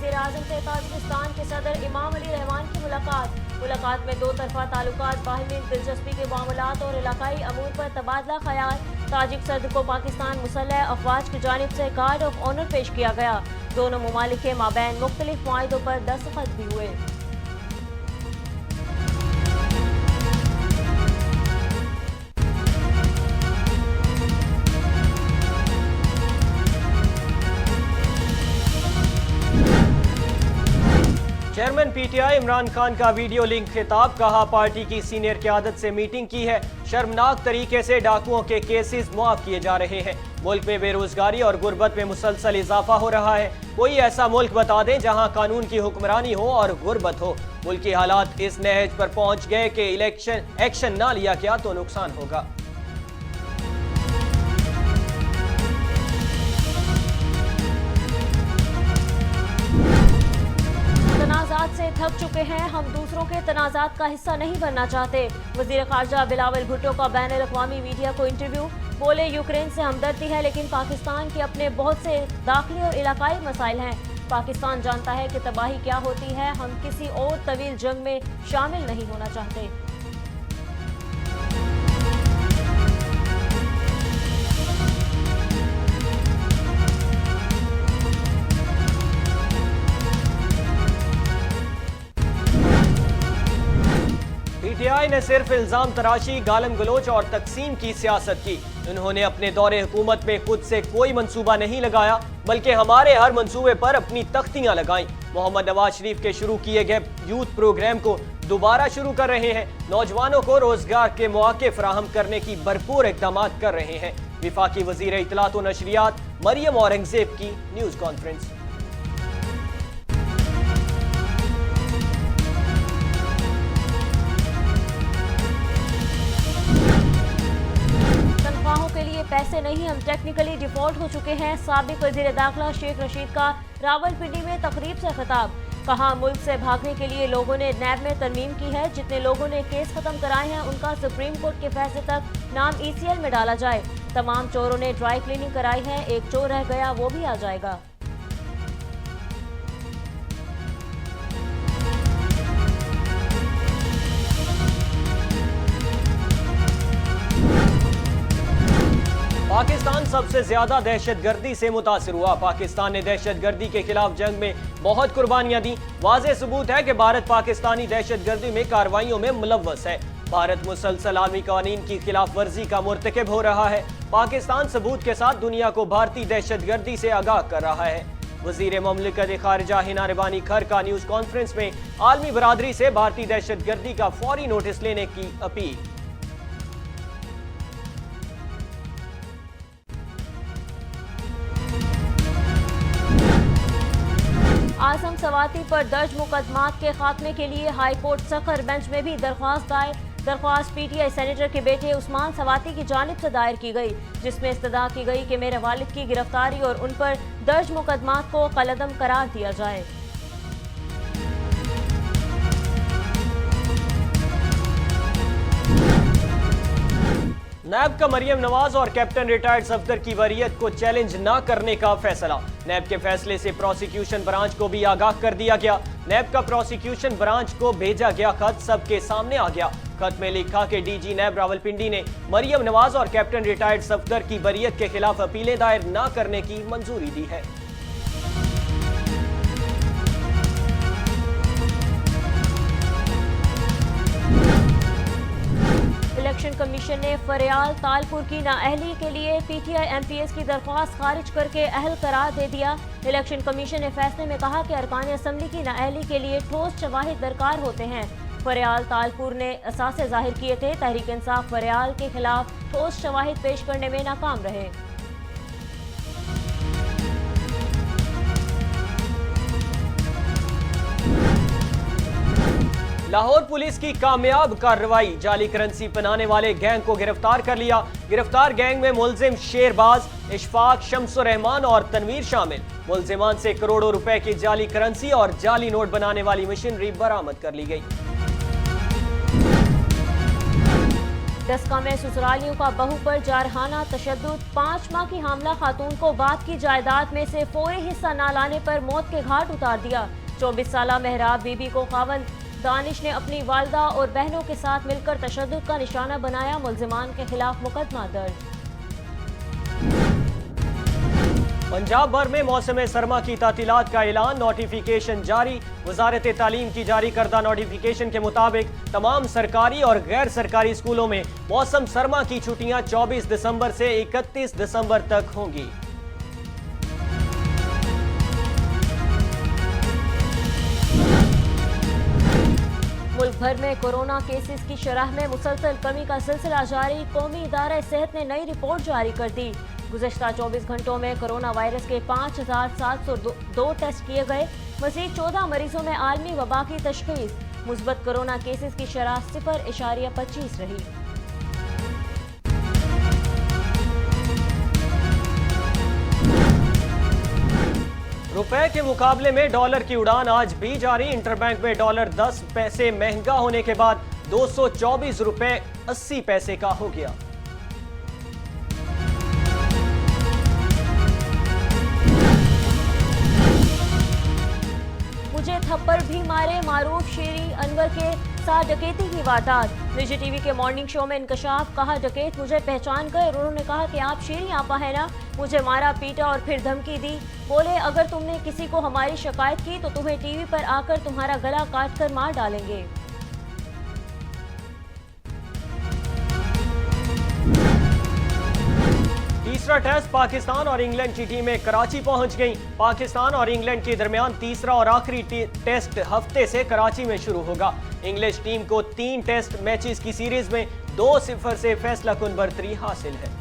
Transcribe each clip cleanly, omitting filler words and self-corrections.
वज़ीर-ए-आज़म से ताजिकिस्तान के सदर इमाम अली रहमान की मुलाकात में दो तरफा ताल्लुकात, बाहिमी दिलचस्पी के मामलात और इलाकाई अमूर पर तबादला ख्याल। ताजिक सदर को पाकिस्तान मुसल्लह अफवाज की जानिब से गार्ड ऑफ ऑनर पेश किया गया। दोनों ममालिक के माबैन मुख्तलिफ मुआहिदों पर दस्तखत भी हुए। चेयरमैन पीटीआई इमरान खान का वीडियो लिंक खिताब, कहा पार्टी की सीनियर क़यादत से मीटिंग की है। शर्मनाक तरीके से डाकुओं के केसेस मुआफ किए जा रहे हैं। मुल्क में बेरोजगारी और गुर्बत में मुसलसल इजाफा हो रहा है। कोई ऐसा मुल्क बता दें जहां कानून की हुक्मरानी हो और गुर्बत हो। मुल्क की हालात इस नहज पर पहुंच गए कि इलेक्शन एक्शन ना लिया गया तो नुकसान होगा। तनाज़ात से थक चुके हैं, हम दूसरों के तनाज़ात का हिस्सा नहीं बनना चाहते। वज़ीर ख़ारजा बिलावल भुट्टो का बैनुल अक़वामी मीडिया को इंटरव्यू। बोले, यूक्रेन से हमदर्दी है लेकिन पाकिस्तान के अपने बहुत से दाखिली और इलाकाई मसाइल हैं। पाकिस्तान जानता है कि तबाही क्या होती है। हम किसी और तवील जंग में शामिल नहीं होना चाहते। पीटीआई ने सिर्फ इल्जाम तराशी, गालम गलोच और तकसीम की सियासत की। उन्होंने अपने दौरे हुकूमत में खुद से कोई मंसूबा नहीं लगाया, बल्कि हमारे हर मंसूबे पर अपनी तख्तियां लगाईं। मोहम्मद नवाज शरीफ के शुरू किए गए यूथ प्रोग्राम को दोबारा शुरू कर रहे हैं। नौजवानों को रोजगार के मौके फराहम करने की भरपूर इक़दाम कर रहे हैं। विफाकी वज़ीर इत्तलात व नशरियात मरियम औरंगज़ेब की न्यूज़ कॉन्फ्रेंस। के लिए पैसे नहीं, हम टेक्निकली डिफॉल्ट हो चुके हैं। साबिक वज़ीर दाखिला शेख रशीद का रावलपिंडी में तकरीब से खिताब। कहा, मुल्क से भागने के लिए लोगों ने नैब में तरमीम की है। जितने लोगों ने केस खत्म कराए हैं उनका सुप्रीम कोर्ट के फैसले तक नाम ECL में डाला जाए। तमाम चोरों ने ड्राई क्लीनिंग कराई है, एक चोर रह गया, वो भी आ जाएगा। पाकिस्तान सबसे ज्यादा दहशतगर्दी से मुतासिर हुआ। पाकिस्तान ने दहशतगर्दी के खिलाफ जंग में बहुत कुर्बानियां दी। वाज़ेह सबूत है कि भारत पाकिस्तानी दहशतगर्दी में कार्रवाइयों में मुलव्वस है। भारत मुसलसल आलमी कानून की खिलाफ वर्जी का मुर्तकिब हो रहा है। पाकिस्तान सबूत के साथ दुनिया को भारतीय दहशतगर्दी से आगाह कर रहा है। वज़ीर मुमलिकत खारिजा हिना रबानी खर का न्यूज़ कॉन्फ्रेंस में आलमी बरादरी से भारतीय दहशतगर्दी का फौरी नोटिस लेने की अपील। आजम सवाती पर दर्ज मुकदमात के खात्मे के लिए हाई कोर्ट सखर बेंच में भी दरख्वास्त दायर। दरख्वास्त PTI सेनेटर के बेटे उस्मान सवाती की जानिब से दायर की गई, जिसमें इस्तदा की गई कि मेरे वालिद की गिरफ्तारी और उन पर दर्ज मुकदमात को कलअदम करार दिया जाए। नैब का मरियम नवाज और कैप्टन रिटायर्ड सफदर की वरीयत को चैलेंज न करने का फैसला। नैब के फैसले से प्रोसिक्यूशन ब्रांच को भी आगाह कर दिया गया। नैब का प्रोसिक्यूशन ब्रांच को भेजा गया खत सबके सामने आ गया। खत में लिखा कि DG नैब रावलपिंडी ने मरियम नवाज और कैप्टन रिटायर्ड सफदर की वरीयत के खिलाफ अपीलें दायर न करने की मंजूरी दी है। इलेक्शन कमीशन ने फरियाल तालपुर की नाअहली के लिए PTI MPs की दरख्वास्त खारिज करके अहल करार दे दिया। इलेक्शन कमीशन ने फैसले में कहा कि अरकान असम्बली की नाअहली के लिए ठोस शवाहिद दरकार होते हैं। फरियाल तालपुर ने असासे जाहिर किए थे। तहरीक इंसाफ फरियाल के खिलाफ ठोस शवाहिद पेश करने में नाकाम रहे। लाहौर पुलिस की कामयाब कार्रवाई, जाली करेंसी बनाने वाले गैंग को गिरफ्तार कर लिया। गिरफ्तार गैंग में मुलजिम शेरबाज, इशफाक, शम्सुर रहमान और तनवीर शामिल। मुलजिमान से करोड़ों रुपए की जाली करेंसी और जाली नोट बनाने वाली मशीनरी बरामद कर ली गई। डस्का में ससुरालियों का बहू पर जारहाना तशद्दुद। 5 माह की हामला खातून को बाप की जायदाद में से फौरी हिस्सा न लाने पर मौत के घाट उतार दिया। 24 साला मेहराब बीबी को खावंद दानिश ने अपनी वालदा और बहनों के साथ मिलकर तशद्दुद का निशाना बनाया। मुल्जिमान के खिलाफ मुकदमा दर्ज। पंजाब भर में मौसम सरमा की तातीलात का ऐलान, नोटिफिकेशन जारी। वजारत तालीम की जारी करदा नोटिफिकेशन के मुताबिक तमाम सरकारी और गैर सरकारी स्कूलों में मौसम सरमा की छुट्टियां 24 दिसंबर से 31 दिसंबर तक होंगी। मुल्क भर में कोरोना केसेस की शरह में मुसलसल कमी का सिलसिला जारी। कौमी इदारा सेहत ने नई रिपोर्ट जारी कर दी। गुज़श्ता 24 घंटों में कोरोना वायरस के 5702 टेस्ट किए गए। मज़ीद 14 मरीजों में आलमी वबा की तशख़ीस। मुस्बत कोरोना केसेस की शरह 0.25 रही। रुपए के मुकाबले में डॉलर की उड़ान आज भी जारी। इंटरबैंक में डॉलर 10 पैसे महंगा होने के बाद 224 रुपए 80 पैसे का हो गया। मुझे थप्पड़ भी मारे, मारूफ शेरी अनवर के साथ डकैती की वारदात। निजी टीवी के मॉर्निंग शो में इंकशाफ, कहा डकैत मुझे पहचान गए और उन्होंने कहा कि आप शेरी आपा है ना। मुझे मारा पीटा और फिर धमकी दी। बोले अगर तुमने किसी को हमारी शिकायत की तो तुम्हें टीवी पर आकर तुम्हारा गला काट कर मार डालेंगे। तीसरा टेस्ट पाकिस्तान और इंग्लैंड की टीमें कराची पहुंच गईं। पाकिस्तान और इंग्लैंड के दरमियान तीसरा और आखिरी टेस्ट हफ्ते से कराची में शुरू होगा। इंग्लिश टीम को 3 टेस्ट मैचेस की सीरीज में 2-0 से फैसलाकुन बरतरी हासिल है।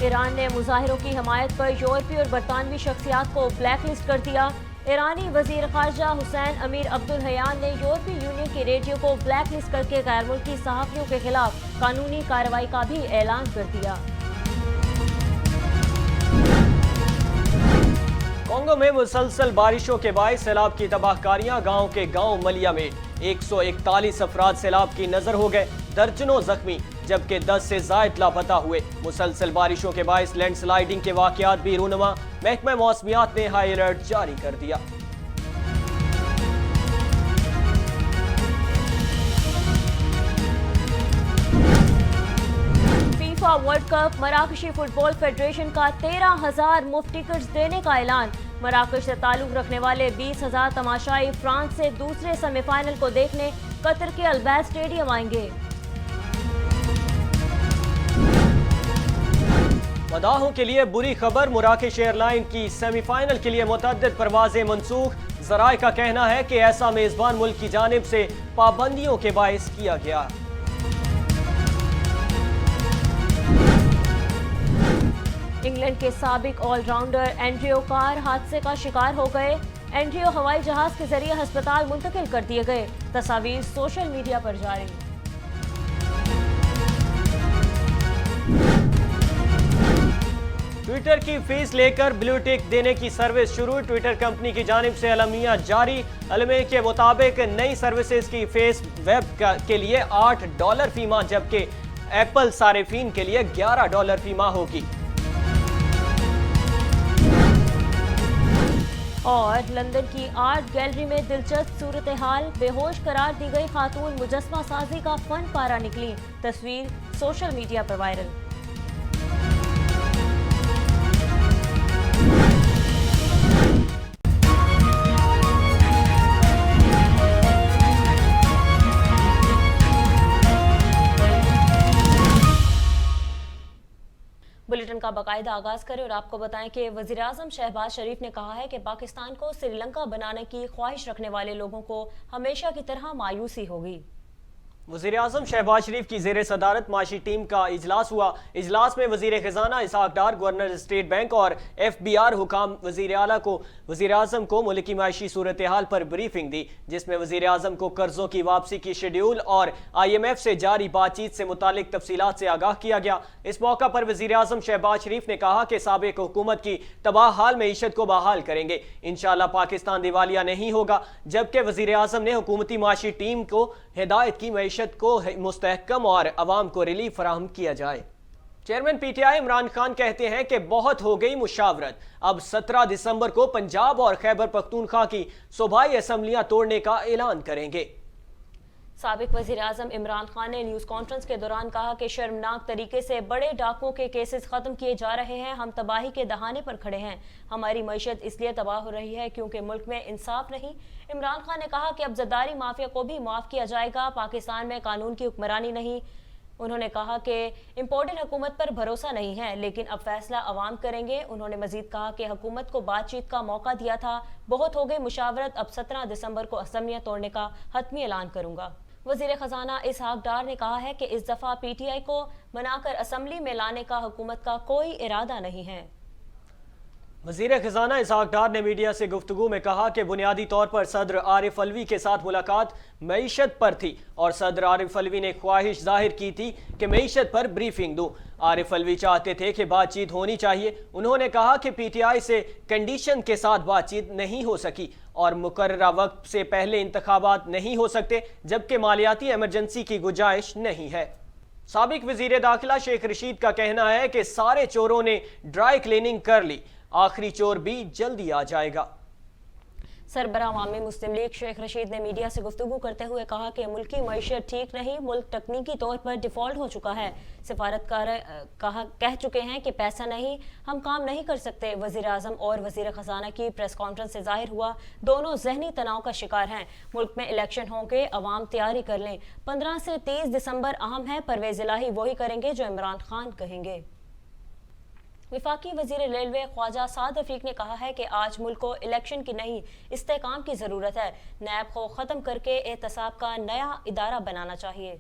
ईरान ने मुजाहिरों की हमायत पर यूरोपीय और बरतानवी शख्सियात को ब्लैक लिस्ट कर दिया। ईरानी वजीर खारजा हुसैन अमीर अब्दुल हयान ने यूरोपीय यूनियन के रेडियो को ब्लैक लिस्ट करके गैर मुल्की सहाफ़ियों के खिलाफ कानूनी कार्रवाई का भी ऐलान कर दिया। कांगो में मुसलसल बारिशों के बायस सैलाब की तबाहकारियां। गांव के गांव मलिया में 141 अफराद सैलाब की नजर हो गए, दर्जनों जख्मी, जबकि 10 से जायद लापता हुए। मुसलसल बारिशों के बायस लैंडस्लाइडिंग के वाकयात भी रूनुमा। महकमा मौसमियात ने हाई अलर्ट जारी कर दिया। फीफा वर्ल्ड कप मराकशी फुटबॉल फेडरेशन का 13,000 मुफ्त टिकट्स देने का ऐलान। मराकश से ताल्लुक रखने वाले 20,000 तमाशाई फ्रांस से दूसरे सेमीफाइनल को देखने कतर के अल्बैद स्टेडियम आएंगे। मदाहों के लिए बुरी खबर, मराकश एयरलाइन की सेमीफाइनल के लिए मुतअद्दिद परवाजें मनसूख। ज़राए का कहना है कि ऐसा मेजबान मुल्क की जानिब से पाबंदियों के बायस किया गया। इंग्लैंड के साबिक ऑलराउंडर एंड्रियो कार हादसे का शिकार हो गए। एंड्रियो हवाई जहाज के जरिए अस्पताल मुंतकिल कर दिए गए। तस्वीर सोशल मीडिया पर जारी। ट्विटर की फीस लेकर ब्लू टिक देने की सर्विस शुरू। ट्विटर कंपनी की जानिब से अलमिया जारी। अलमे के मुताबिक नई सर्विसेज की फीस वेब के लिए $8 फी माह, जबकि एप्पल सारिफीन के लिए $11 फी माह होगी। और लंदन की आर्ट गैलरी में दिलचस्प सूरत हाल, बेहोश करार दी गई खातून मुजस्मा साजी का फन पारा निकली। तस्वीर सोशल मीडिया पर वायरल। बुलेटिन का बाकायदा आगाज करें और आपको बताएं कि वज़ीर आज़म शहबाज शरीफ ने कहा है कि पाकिस्तान को श्रीलंका बनाने की ख्वाहिश रखने वाले लोगों को हमेशा की तरह मायूसी होगी। वज़ीर-ए-आज़म शहबाज शरीफ की ज़ेर सदारत माशी टीम का इजलास हुआ। इजलास में वज़ीर ख़ज़ाना इसहाक़ डार, गवर्नर स्टेट बैंक और FBR हुकाम वज़ीर आला को वज़ीर-ए-आज़म को मुल्क की माशी सूरत हाल पर ब्रीफिंग दी, जिसमें वज़ीर-ए-आज़म को कर्ज़ों की वापसी की शेड्यूल और IMF से जारी बातचीत से मुतालिक तफसीलात से आगाह किया गया। इस मौका पर वज़ीर-ए-आज़म शहबाज शरीफ ने कहा कि साबिक़ हुकूमत की तबाह हाल मईशत को बहाल करेंगे, इंशाअल्लाह पाकिस्तान दिवालिया नहीं होगा। जबकि वज़ीर-ए-आज़म ने हुकूमती माशी टीम को हिदायत की मईशत को मुस्तहकम और अवाम को रिलीफ फराहम किया जाए। चेयरमैन PTI इमरान खान कहते हैं कि बहुत हो गई मुशावरत, अब 17 दिसंबर को पंजाब और खैबर पख्तूनख्वा की सूबाई असम्बलियां तोड़ने का ऐलान करेंगे। साबिक वज़ीर-ए-आज़म इमरान खान ने न्यूज़ कॉन्फ्रेंस के दौरान कहा कि शर्मनाक तरीके से बड़े डाकों के केसेस ख़त्म किए जा रहे हैं। हम तबाही के दहाने पर खड़े हैं। हमारी मईशत इसलिए तबाह हो रही है क्योंकि मुल्क में इंसाफ नहीं। इमरान खान ने कहा कि अब जरदारी माफिया को भी माफ़ किया जाएगा, पाकिस्तान में कानून की हुक्मरानी नहीं। उन्होंने कहा कि इम्पोर्टेड हुकूमत पर भरोसा नहीं है, लेकिन अब फैसला अवाम करेंगे। उन्होंने मजीद कहा कि हुकूमत को बातचीत का मौका दिया था, बहुत हो गई मुशावरत, अब 17 दिसंबर को असम्बलियां तोड़ने का हतमी ऐलान करूंगा। वज़ीर ख़ज़ाना इसहाक़ डार ने कहा है कि इस दफ़ा PTI को मनाकर असम्बली में लाने का हुकूमत का कोई इरादा नहीं है। वज़ीर ख़ज़ाना इसहाक़ डार ने मीडिया से गुफ्तगू में कहा कि बुनियादी तौर पर सदर आरिफ अलवी के साथ मुलाकात मईशत पर थी और सदर आरिफ अलवी ने ख्वाहिश जाहिर की थी कि मईशत पर ब्रीफिंग दूँ। आरिफ अलवी चाहते थे कि बातचीत होनी चाहिए। उन्होंने कहा कि PTI से कंडीशन के साथ बातचीत नहीं हो सकी और मुकर्ररा वक्त से पहले इंतखाबात नहीं हो सकते, जबकि मालियाती एमरजेंसी की गुंजाइश नहीं है। साबिक वज़ीर दाखिला शेख रशीद का कहना है कि सारे चोरों ने ड्राई क्लीनिंग कर ली, आखिरी चोर भी जल्दी आ जाएगा। सरबराह अवामी मुस्लिम लीग शेख रशीद ने मीडिया से गुफ्तगू करते हुए कहा कि मुल्क की मईशत ठीक नहीं, मुल्क तकनीकी तौर पर डिफ़ॉल्ट हो चुका है। सिफारतकार कह चुके हैं कि पैसा नहीं, हम काम नहीं कर सकते। वज़ीर-ए-आज़म और वज़ीर ख़ज़ाना की प्रेस कॉन्फ्रेंस से जाहिर हुआ दोनों जहनी तनाव का शिकार हैं। मुल्क में इलेक्शन होंगे, अवाम तैयारी कर लें। 15 से 30 दिसंबर अहम है, परवेज़ इलाही वही करेंगे जो इमरान खान कहेंगे। वफाकी वज़ीर रेलवे ख्वाजा साद रफ़ीक ने कहा है कि आज मुल्क को इलेक्शन की नहीं, इस्तेहकाम की ज़रूरत है। नैब को ख़त्म करके एहतसाब का नया इदारा बनाना चाहिए।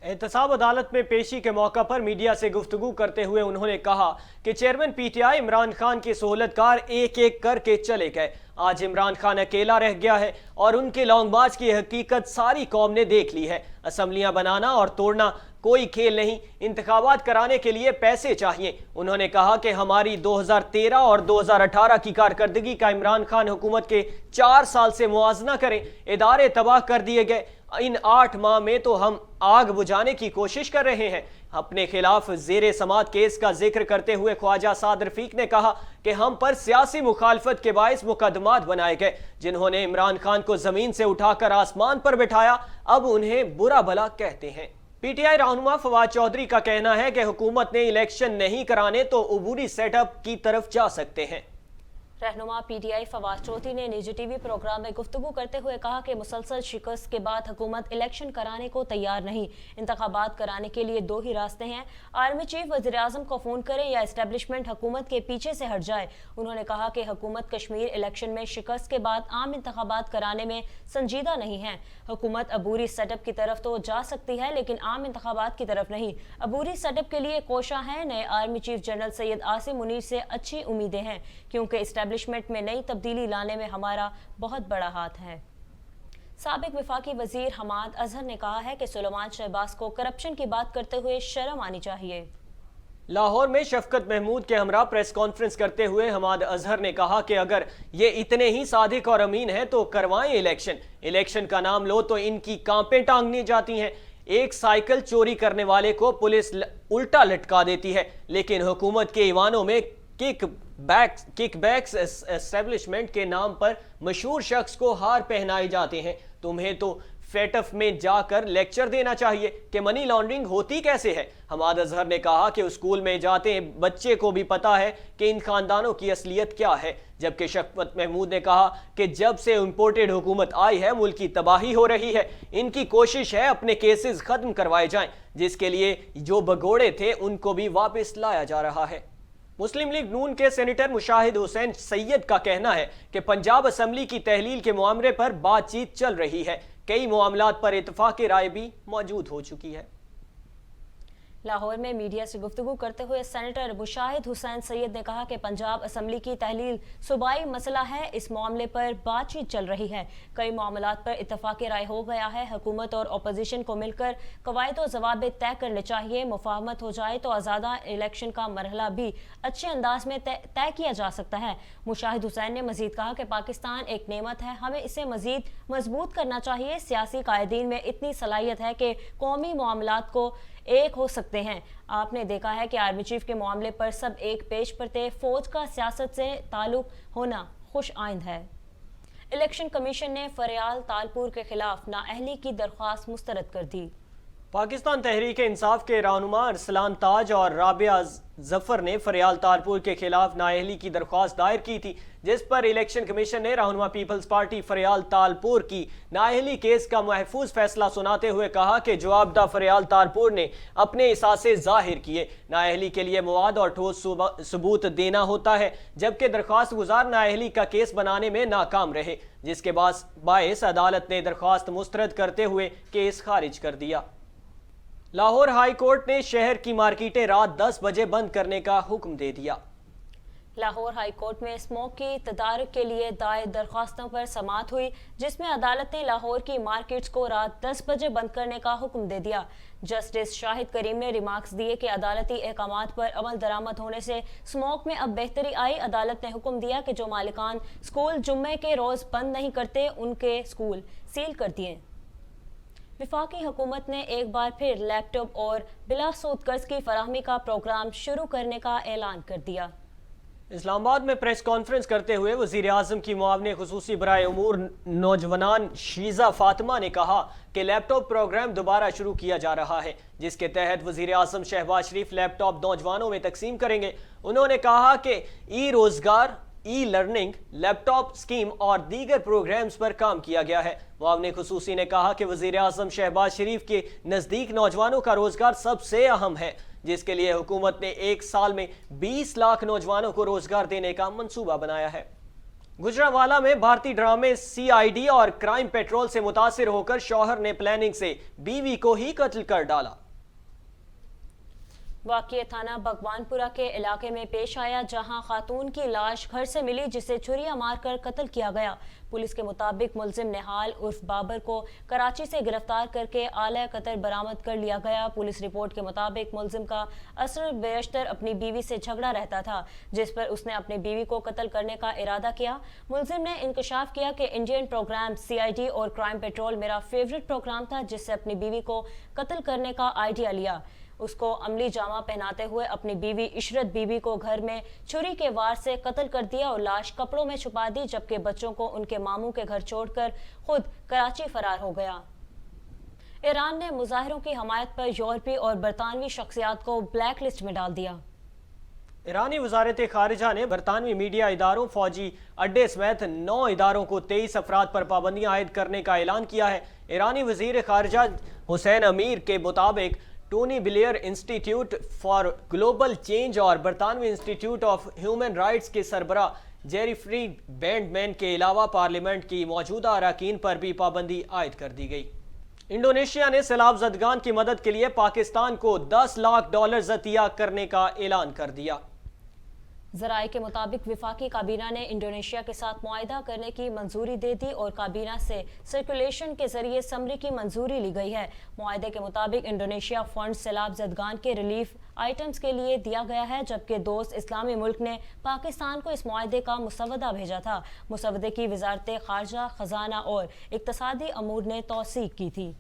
एहतसाब अदालत में पेशी के मौका पर मीडिया से गुफ्तगू करते हुए उन्होंने कहा कि चेयरमैन PTI इमरान खान के सहूलतकार एक एक करके चले गए। आज इमरान खान अकेला रह गया है और उनके लॉन्ग मार्च की हकीकत सारी कौम ने देख ली है। असम्बलियां बनाना और तोड़ना कोई खेल नहीं, इंतखाबात कराने के लिए पैसे चाहिए। उन्होंने कहा कि हमारी 2013 और 2018 की कारकर्दगी का इमरान खान हुकूमत के 4 साल से मुआवजा करें। इदारे तबाह कर दिए गए। इन 8 माह में तो हम आग बुझाने की कोशिश कर रहे हैं। अपने खिलाफ ज़ेरे समात केस का जिक्र करते हुए ख्वाजा साद रफ़ीक ने कहा कि हम पर सियासी मुखालफत के बायस मुकदमात बनाए गए, जिन्होंने इमरान खान को जमीन से उठाकर आसमान पर बिठाया, अब उन्हें बुरा भला कहते हैं। PTI रहनुमा फवाद चौधरी का कहना है कि हुकूमत ने इलेक्शन नहीं कराने तो अबूरी सेटअप की तरफ जा सकते हैं। रहनुमा PTI फवाद चौधरी ने निजी TV प्रोग्राम में गुफ्तगू करते हुए कहा कि मुसलसल शिकस्त के बाद हुकूमत इलेक्शन कराने को तैयार नहीं। इंतखाबात कराने के लिए 2 ही रास्ते हैं, आर्मी चीफ वज़ीर-ए-आज़म को फ़ोन करें या इस्टेब्लिशमेंट हुकूमत के पीछे से हट जाए। उन्होंने कहा कि हुकूमत कश्मीर इलेक्शन में शिकस्त के बाद आम इंतखाबात कराने में संजीदा नहीं है। हुकूमत अबूरी सेटअप की तरफ तो जा सकती है, लेकिन आम इंतखाबात की तरफ नहीं। अबूरी सेटअप के लिए कोशा है। नए army chief general Syed Asim Munir से अच्छी उम्मीदें हैं, क्योंकि इस्टेब्लिशमेंट में नई तब्दीली लाने में हमारा बहुत बड़ा हाथ है। साबिक वफाकी वजीर हमाद अजहर ने कहा है कि सुलेमान शहबाज को करप्शन की बात करते हुए शर्म आनी चाहिए। लाहौर में शफकत महमूद के हमरा प्रेस कॉन्फ्रेंस करते हुए हमाद अजहर ने कहा कि अगर ये इतने ही सादिक और अमीन हैं तो करवाएं इलेक्शन का नाम लो तो इनकी कांपें टांगनी जाती हैं। एक साइकिल चोरी करने वाले को पुलिस उल्टा लटका देती है, लेकिन हुकूमत के ईवानों में किकबैक्स एस्टेब्लिशमेंट के नाम पर मशहूर शख्स को हार पहनाए जाते हैं। तुम्हें तो फेटफ में जाकर लेक्चर देना चाहिए कि मनी लॉन्ड्रिंग होती कैसे है। हमाद अजहर ने कहा कि स्कूल में जाते बच्चे को भी पता है कि इन खानदानों की असलियत क्या है, जबकि शफकत महमूद ने कहा कि जब से इंपोर्टेड हुकूमत आई है मुल्क की तबाही हो रही है। इनकी कोशिश है अपने केसेस खत्म करवाए जाएं, जिसके लिए जो भगोड़े थे उनको भी वापस लाया जा रहा है। मुस्लिम लीग नून के सेनेटर मुशाहिद हुसैन सैयद का कहना है कि पंजाब असम्बली की तहलील के मुआमरे पर बातचीत चल रही है। कई मामलात पर इत्तफाक राय भी मौजूद हो चुकी है। लाहौर में मीडिया से गुफ्तगू करते हुए सेनेटर मुशाहिद हुसैन सैयद ने कहा कि पंजाब असम्बली की तहलील सूबाई मसला है, इस मामले पर बातचीत चल रही है, कई मामलात पर इत्तफाक राय हो गया है, हुकूमत और अपोजिशन को मिलकर कवायद और जवाबे तय करने चाहिए, मुफाहमत हो जाए तो आज़ादा इलेक्शन का मरहला भी अच्छे अंदाज में तय किया जा सकता है। मुशाहिद हुसैन ने मजीद कहा कि पाकिस्तान एक नेमत है, हमें इसे मजीद मजबूत करना चाहिए, सियासी कायदीन में इतनी सलाहियत है कि कौमी मामलात को एक हो सकते हैं। आपने देखा है कि आर्मी चीफ के मामले पर सब एक पेज पर थे, फौज का सियासत से ताल्लुक होना खुश आइंद है। इलेक्शन कमीशन ने फरियाल तालपुर के खिलाफ नाअहली की दरख्वास्त मुस्तरद कर दी। पाकिस्तान तहरीक इंसाफ के रहनुमा अरसलान ताज और राबिया जफर ने फरियाल तालपुर के खिलाफ नाअहली की दरख्वास्त दायर की थी, जिस पर इलेक्शन कमीशन ने रहनुमा पीपल्स पार्टी फरियाल तालपुर की नाअहली केस का महफूज फैसला सुनाते हुए कहा कि जवाबदा फरियाल तालपुर ने अपने इसासे जाहिर किए, नाअहली के लिए मवाद और ठोस सबूत देना होता है, जबकि दरख्वास्त गुजार नाअहली का केस बनाने में नाकाम रहे, जिसके बायस अदालत ने दरख्वास्त मुस्तरद करते हुए केस खारिज कर दिया। लाहौर हाई कोर्ट ने शहर की मार्केटें रात 10 बजे बंद करने का हुक्म दे दिया। लाहौर हाई कोर्ट में स्मोक की तदारुक के लिए दायर दरख्वास्तों पर समाअत हुई, जिसमें अदालत ने लाहौर की मार्केट्स को रात 10 बजे बंद करने का हुक्म दे दिया। जस्टिस शाहिद करीम ने रिमार्क्स दिए कि अदालती अहकामात पर अमल दरामद होने से स्मोक में अब बेहतरी आई। अदालत ने हुक्म दिया कि जो मालिकान स्कूल जुम्मे के रोज़ बंद नहीं करते, उनके स्कूल सील कर दिए। वफाकी हुकूमत ने एक बार फिर लैपटॉप और बिला सूद कर्ज की फराहमी का प्रोग्राम शुरू करने का ऐलान कर दिया। इस्लामाबाद में प्रेस कॉन्फ्रेंस करते हुए वज़ीर आज़म की मुआवने खुसूसी बराए उमूर नौजवान शीज़ा फातिमा ने कहा कि लैपटॉप प्रोग्राम दोबारा शुरू किया जा रहा है, जिसके तहत वज़ीर आज़म शहबाज शरीफ लैपटॉप नौजवानों में तकसीम करेंगे। उन्होंने कहा कि ई रोजगार, ई लर्निंग, लैपटॉप स्कीम और दीगर प्रोग्राम्स पर काम किया गया है। मुआवने खुसूसी ने कहा कि वज़ीर आज़म शहबाज शरीफ के नज़दीक नौजवानों का रोजगार सबसे अहम है, जिसके लिए हुकूमत ने एक साल में 20 लाख नौजवानों को रोजगार देने का मंसूबा बनाया है। गुजरांवाला में भारतीय ड्रामे CID और क्राइम पेट्रोल से मुतासिर होकर शौहर ने प्लानिंग से बीवी को ही कत्ल कर डाला। वाक़िया थाना भगवानपुरा के इलाके में पेश आया, जहां खातून की लाश घर से मिली, जिसे छुरियां मारकर कत्ल किया गया। पुलिस के मुताबिक मुलजिम निहाल उर्फ बाबर को कराची से गिरफ्तार करके आला कत्ल बरामद कर लिया गया। पुलिस रिपोर्ट के मुताबिक मुलजिम का असल बेशतर अपनी बीवी से झगड़ा रहता था, जिस पर उसने अपनी बीवी को कत्ल करने का इरादा किया। मुलजिम ने इंकशाफ किया कि इंडियन प्रोग्राम CID और क्राइम पेट्रोल मेरा फेवरेट प्रोग्राम था, जिससे अपनी बीवी को कत्ल करने का आइडिया लिया। उसको अमली जामा पहनाते हुए अपनी बीवी इशरत बीबी को घर में छुरी के वार से कत्ल कर दिया और लाश कपड़ों में छुपा दी, जबकि बच्चों को उनके मामू के घर छोड़कर खुद कराची फरार हो गया। ईरान ने मुजाहिरों की हमायत पर यूरोपीय और बरतानवी शख्सियात को ब्लैक लिस्ट में डाल दिया। ईरानी वजारत खारिजा ने बरतानवी मीडिया इदारों, फौजी अड्डे समेत 9 इदारों को 23 अफराद पर पाबंदियां आयद करने का ऐलान किया है। ईरानी वजीर खारिजा हुसैन अमीर के मुताबिक Tony Blair institute for global change और बरतानवी इंस्टीट्यूट ऑफ ह्यूमन राइट्स के सरबरा जेरीफ्री बैंडमैन के अलावा पार्लियामेंट की मौजूदा अरकान पर भी पाबंदी आयद कर दी गई। इंडोनेशिया ने सैलाब ज़दगान की मदद के लिए पाकिस्तान को $10 लाख अतिया करने का ऐलान कर दिया। ज़राए के मुताबिक वफाकी काबीना ने इंडोनेशिया के साथ मुआहिदा करने की मंजूरी दे दी और काबीना से सर्कुलेशन के जरिए समरी की मंजूरी ली गई है। मुआहिदे के मुताबिक इंडोनेशिया फंड सैलाब ज़दगान के रिलीफ आइटम्स के लिए दिया गया है, जबकि दोस्त इस्लामी मुल्क ने पाकिस्तान को इस मुआहिदे का मुसवदा भेजा था। मुसवदे की वजारत खारजा, खजाना और इक्तसादी अमूर ने तौसीक की थी।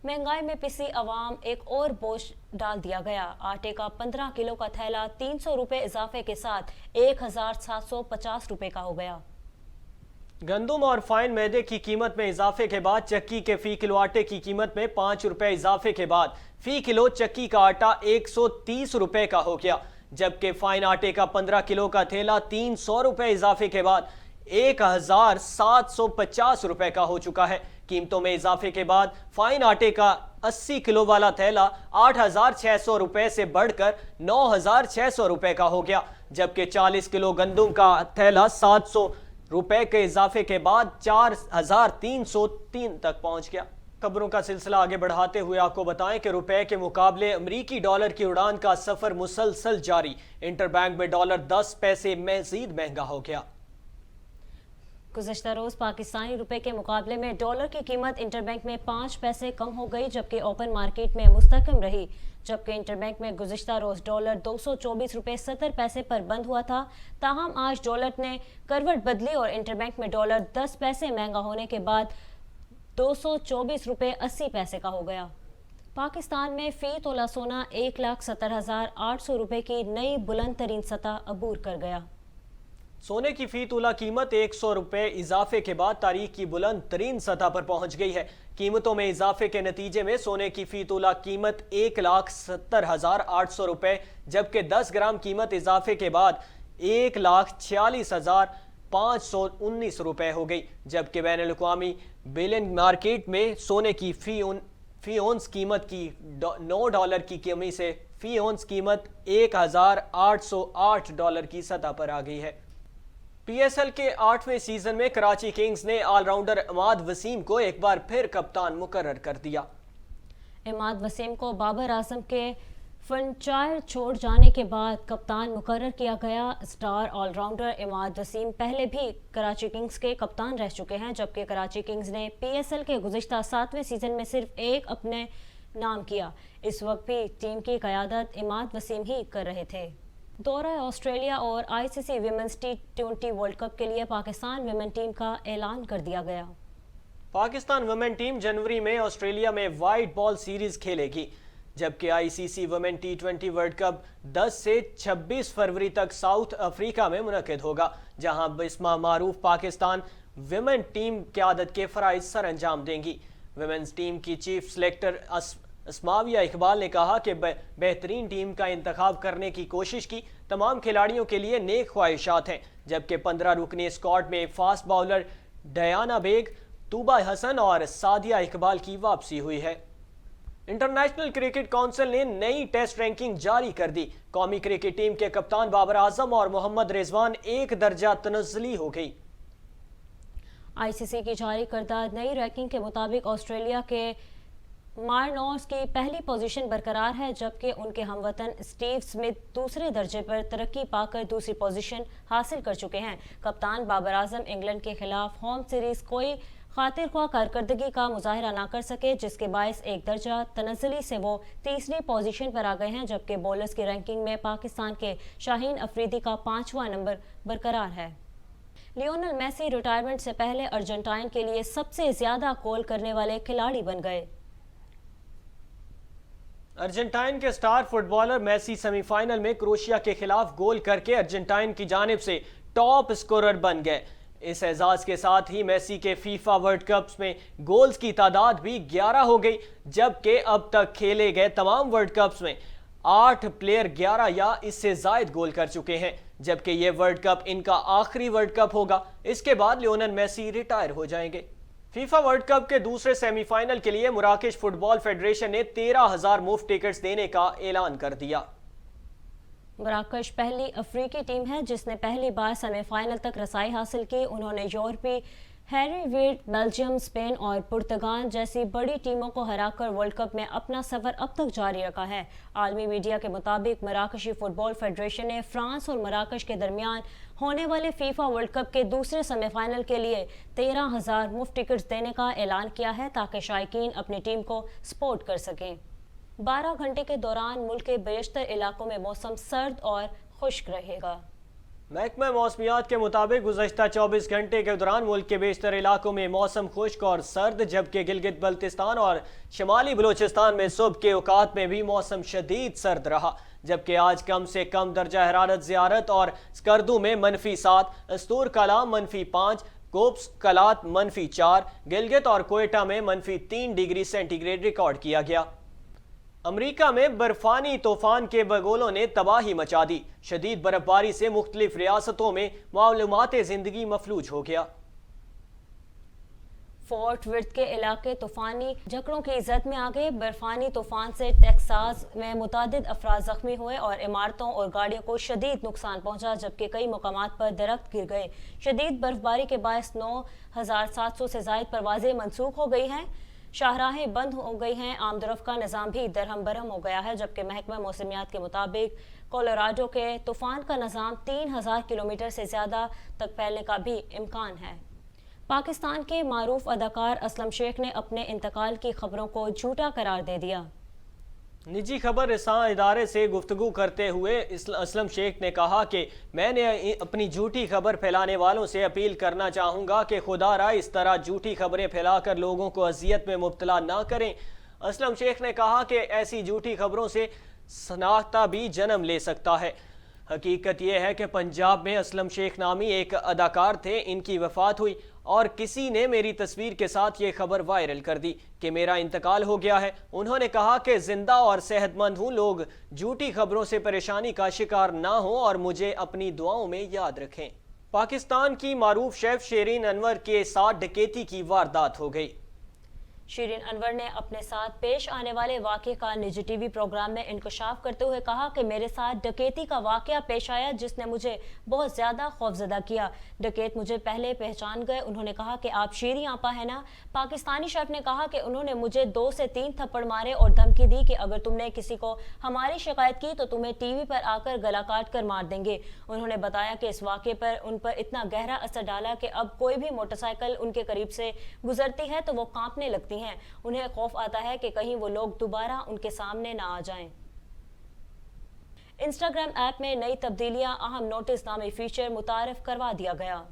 महंगाई में पिसी अवाम एक और बोझ डाल दिया गया। आटे का 15 किलो का थैला 300 रुपए इजाफे के साथ 1750 रुपए का हो गया। गंदुम और फाइन मैदे की कीमत में इजाफे के बाद चक्की के फी किलो आटे की कीमत में 5 रुपए इजाफे के बाद फी किलो चक्की का आटा 130 रुपए का हो गया, जबकि फाइन आटे का 15 किलो का थैला 300 रुपए इजाफे के बाद 1750 रुपए का हो चुका है। कीमतों में इजाफे के बाद फाइन आटे का 80 किलो वाला थैला 8600 रुपए से बढ़कर 9600 रुपए का हो गया, जबकि 40 किलो गंदुम का थैला रुपए के इजाफे के बाद 4,303 तक पहुंच गया। खबरों का सिलसिला आगे बढ़ाते हुए आपको बताएं कि रुपए के मुकाबले अमरीकी डॉलर की उड़ान का सफर मुसलसल जारी। इंटरबैंक में डॉलर 10 पैसे मजीद महंगा हो गया। गुज़श्ता रोज पाकिस्तानी रुपए के मुकाबले में डॉलर की कीमत इंटरबैंक में 5 पैसे कम हो गई, जबकि ओपन मार्केट में मुस्तकम रही। जबकि इंटरबैंक में गुज़श्ता रोज डॉलर 224 रुपये 70 पैसे पर बंद हुआ था। ताहम आज डॉलर ने करवट बदली और इंटरबैंक में डॉलर 10 पैसे महंगा होने के बाद 224 रुपये 80 पैसे का हो गया। पाकिस्तान में फी तोला सोना 1,70,800 रुपये की नई बुलंद तरीन सतह अबूर कर गया। सोने की फी तोला कीमत 100 रुपये इजाफे के बाद तारीख की बुलंद तरीन सतह पर पहुंच गई है। कीमतों में इजाफे के नतीजे में सोने की फी तोला कीमत 1,70,800 रुपये, जबकि 10 ग्राम कीमत इजाफे के बाद 1,46,519 रुपये हो गई। जबकि बैनुल अक़वामी बिलियन मार्केट में सोने की फी ओंस कीमत की $9 की कमी से फी ओंस कीमत 1,808 डॉलर की सतह पर आ गई है। पीएसएल के 8वें सीजन में कराची किंग्स ने ऑलराउंडर इमाद वसीम को एक बार फिर कप्तान मुकर्रर कर दिया। इमाद वसीम को बाबर आजम के फ्रंचायर छोड़ जाने के बाद कप्तान मुकर्रर किया गया। स्टार ऑलराउंडर इमाद वसीम पहले भी कराची किंग्स के कप्तान रह चुके हैं, जबकि कराची किंग्स ने पीएसएल के गुज़िश्ता 7वें सीजन में सिर्फ एक अपने नाम किया। इस वक्त भी टीम की क़यादत इमाद वसीम ही कर रहे थे। दौरा ऑस्ट्रेलिया और ICC women's T20 world cup के लिए पाकिस्तान विमेन टीम का ऐलान कर दिया गया। पाकिस्तान वुमेन टीम जनवरी में ऑस्ट्रेलिया में वाइट बॉल सीरीज खेलेगी, जबकि ICC women T20 world cup 10 से 26 फरवरी तक साउथ अफ्रीका में मुनक़िद होगा, जहां बिस्मा मारूफ पाकिस्तान विमेन टीम क़यादत के फ़राइज़ सर अंजाम देंगी। विमेंस टीम की चीफ सेलेक्टर अस्माविया इकबाल ने कहा कि बेहतरीन टीम का इंतखाब करने की कोशिश की। तमाम खिलाड़ियों के लिए नेक ख्वाहिशात हैं, जबकि 15 रुकनी स्क्वाड में फास्ट बॉलर डयाना बेग, तूबा हसन और सादिया इकबाल की वापसी हुई है। इंटरनेशनल क्रिकेट काउंसिल ने नई टेस्ट रैंकिंग जारी कर दी। कौमी क्रिकेट टीम के कप्तान बाबर आजम और मोहम्मद रिजवान एक दर्जा तनज़्ज़ुली हो गई। आईसीसी की जारी करदा नई रैंकिंग के मुताबिक ऑस्ट्रेलिया के मार्नोस की पहली पोजीशन बरकरार है, जबकि उनके हमवतन स्टीव स्मिथ दूसरे दर्जे पर तरक्की पाकर दूसरी पोजीशन हासिल कर चुके हैं। कप्तान बाबर आजम इंग्लैंड के खिलाफ होम सीरीज कोई खातिर ख्वाह कारकर्दगी का मुजाहरा ना कर सके, जिसके बायस एक दर्जा तनज़्ज़ुली से वो तीसरी पोजीशन पर आ गए हैं। जबकि बॉलर्स की रैंकिंग में पाकिस्तान के शाहीन अफरीदी का 5वां नंबर बरकरार है। लियोनेल मेसी रिटायरमेंट से पहले अर्जेंटाइन के लिए सबसे ज्यादा गोल करने वाले खिलाड़ी बन गए। अर्जेंटाइन के स्टार फुटबॉलर मेसी सेमीफाइनल में क्रोएशिया के खिलाफ गोल करके अर्जेंटाइन की जानिब से टॉप स्कोरर बन गए। इस एजाज के साथ ही मेसी के फीफा वर्ल्ड कप्स में गोल्स की तादाद भी 11 हो गई, जबकि अब तक खेले गए तमाम वर्ल्ड कप्स में 8 प्लेयर 11 या इससे जायद गोल कर चुके हैं, जबकि ये वर्ल्ड कप इनका आखिरी वर्ल्ड कप होगा। इसके बाद लियोनेल मेसी रिटायर हो जाएंगे। फीफा वर्ल्ड कप के दूसरे सेमीफाइनल के लिए मराकश फुटबॉल फेडरेशन ने 13,000 मुफ्त टिकट्स देने का ऐलान कर दिया। मराकश पहली अफ्रीकी टीम है जिसने पहली बार सेमीफाइनल तक रसाई हासिल की। उन्होंने यूरोपीय हेवीवेट बेल्जियम, स्पेन और पुर्तगाल जैसी बड़ी टीमों को हराकर वर्ल्ड कप में अपना सफर अब तक जारी रखा है। आलमी मीडिया के मुताबिक मराकशी फुटबॉल फेडरेशन ने फ्रांस और मराकश के दरमियान होने वाले फीफा वर्ल्ड कप के दूसरे सेमीफाइनल के लिए 13,000 मुफ्त टिकट्स देने का ऐलान किया है, ताकि शायकीन अपनी टीम को सपोर्ट कर सकें। 12 घंटे के दौरान मुल्क के बेशतर इलाकों में मौसम सर्द और खुश्क रहेगा। महकमा मौसमियात के मुताबिक गुज़श्ता 24 घंटे के दौरान मुल्क के बेशतर इलाकों में मौसम खुश्क और सर्द, जबकि गिलगित बल्तिस्तान और शमाली बलूचिस्तान में सुबह के औकात में भी मौसम शदीद सर्द रहा। जबकि आज कम से कम दर्जा हरारत ज़ियारत और स्कर्दू में -7, अस्तूर कलाम -5, कोप्स कलात -4, गिलगित और कोयटा में -3 डिग्री सेंटीग्रेड रिकॉर्ड किया गया। अमरीका में बर्फानी तूफान के बगोलों ने तबाही मचा दी। शदीद बर्फबारी से मुख्तलिफ रियासतों में मालूमात जिंदगी मफलूज हो गया। फोर्ट वर्थ के इलाके तूफानी झकड़ों की जद में आ गए। बर्फानी तूफान से टेक्सास में मुतादिद अफराद जख्मी हुए और इमारतों और गाड़ियों को शदीद नुकसान पहुंचा, जबकि कई मकामात पर दरख्त गिर गए। शदीद बर्फबारी के बायस 9,700 से ज़ायद परवाजें मनसूख हो गई हैं, शाहराहें बंद हो गई हैं, आमदरफ का निज़ाम भी दरहम बरहम हो गया है, जबकि महकमा मौसमियात के मुताबिक कोलोराडो के तूफान का निज़ाम 3,000 किलोमीटर से ज़्यादा तक फैलने का भी इम्कान है। पाकिस्तान के मारूफ अदाकार असलम शेख ने अपने इंतकाल की खबरों को झूठा करार दे दिया। निजी खबर रसां इदारे से गुफ्तगू करते हुए असलम शेख ने कहा कि मैंने अपनी झूठी खबर फैलाने वालों से अपील करना चाहूँगा कि खुदारा इस तरह झूठी खबरें फैलाकर लोगों को अजियत में मुब्तला ना करें। असलम शेख ने कहा कि ऐसी झूठी खबरों से शनाख्ता भी जन्म ले सकता है। हकीकत यह है कि पंजाब में असलम शेख नामी एक अदाकार थे, इनकी वफात हुई और किसी ने मेरी तस्वीर के साथ ये खबर वायरल कर दी कि मेरा इंतकाल हो गया है। उन्होंने कहा कि जिंदा और सेहतमंद हूँ, लोग झूठी खबरों से परेशानी का शिकार ना हो और मुझे अपनी दुआओं में याद रखें। पाकिस्तान की मारूफ शेफ शिरीन अनवर के साथ डकैती की वारदात हो गई। शिरीन अनवर ने अपने साथ पेश आने वाले वाक़े का निजी टीवी प्रोग्राम में इंकशाफ करते हुए कहा कि मेरे साथ डकैती का वाक़या पेश आया जिसने मुझे बहुत ज़्यादा खौफजदा किया। डकैत मुझे पहले पहचान गए। उन्होंने कहा कि आप शीरी आपा है ना। पाकिस्तानी शेफ ने कहा कि उन्होंने मुझे 2 से 3 थप्पड़ मारे और धमकी दी कि अगर तुमने किसी को हमारी शिकायत की तो तुम्हें टीवी पर आकर गला काट कर मार देंगे। उन्होंने बताया कि इस वाक़े पर उन पर इतना गहरा असर डाला कि अब कोई भी मोटरसाइकिल उनके करीब से गुजरती है तो वो कांपने लगती हैं। उन्हें खौफ आता है कि कहीं वो लोग दोबारा उनके सामने ना आ जाएं। इंस्टाग्राम ऐप में नई तब्दीलियां, अहम नोटिस नामी फीचर मुतारिफ करवा दिया गया।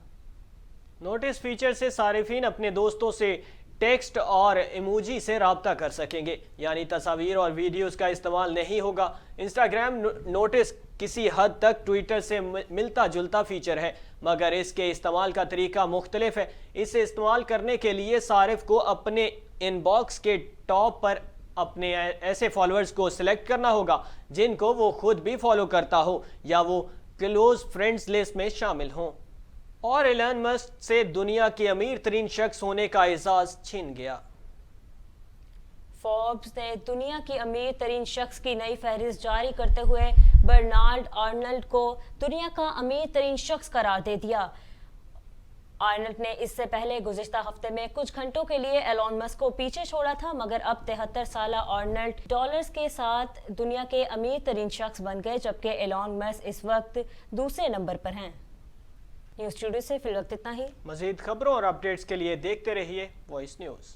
नोटिस फीचर से सारिफीन अपने दोस्तों से टेक्स्ट और इमोजी से राब्ता कर सकेंगे, यानी तस्वीर और वीडियोस का इस्तेमाल नहीं होगा। इंस्टाग्राम नोटिस किसी हद तक ट्विटर से मिलता जुलता फीचर है, मगर इसके इस्तेमाल का तरीका मुख्तलिफ है। इसे इस्तेमाल करने के लिए सारिफ को अपने इनबॉक्स के टॉप पर अपने ऐसे फॉलोअर्स को सिलेक्ट करना होगा जिनको वो खुद भी फॉलो करता हो या वो क्लोज फ्रेंड्स लिस्ट में शामिल हों। और एलन मस्क से दुनिया के अमीर तरीन शख्स होने का एजाज छिन गया। फोर्ब्स ने दुनिया की अमीर तरीन शख्स की नई फहरिस्त जारी करते हुए बर्नार्ड आर्नल्ड को दुनिया का अमीर तरीन शख्स करार दे दिया। आर्नल्ड ने इससे पहले गुज़िश्ता हफ्ते में कुछ घंटों के लिए एलन मस्क को पीछे छोड़ा था, मगर अब 73 साला आर्नल्ड डॉलर्स के साथ दुनिया के अमीर तरीन शख्स बन गए, जबकि एलन मस्क इस वक्त दूसरे नंबर पर हैं। न्यूज़ स्टूडियो से फिल वक्त इतना ही। मज़ीद खबरों और अपडेट्स के लिए देखते रहिए वॉइस न्यूज़।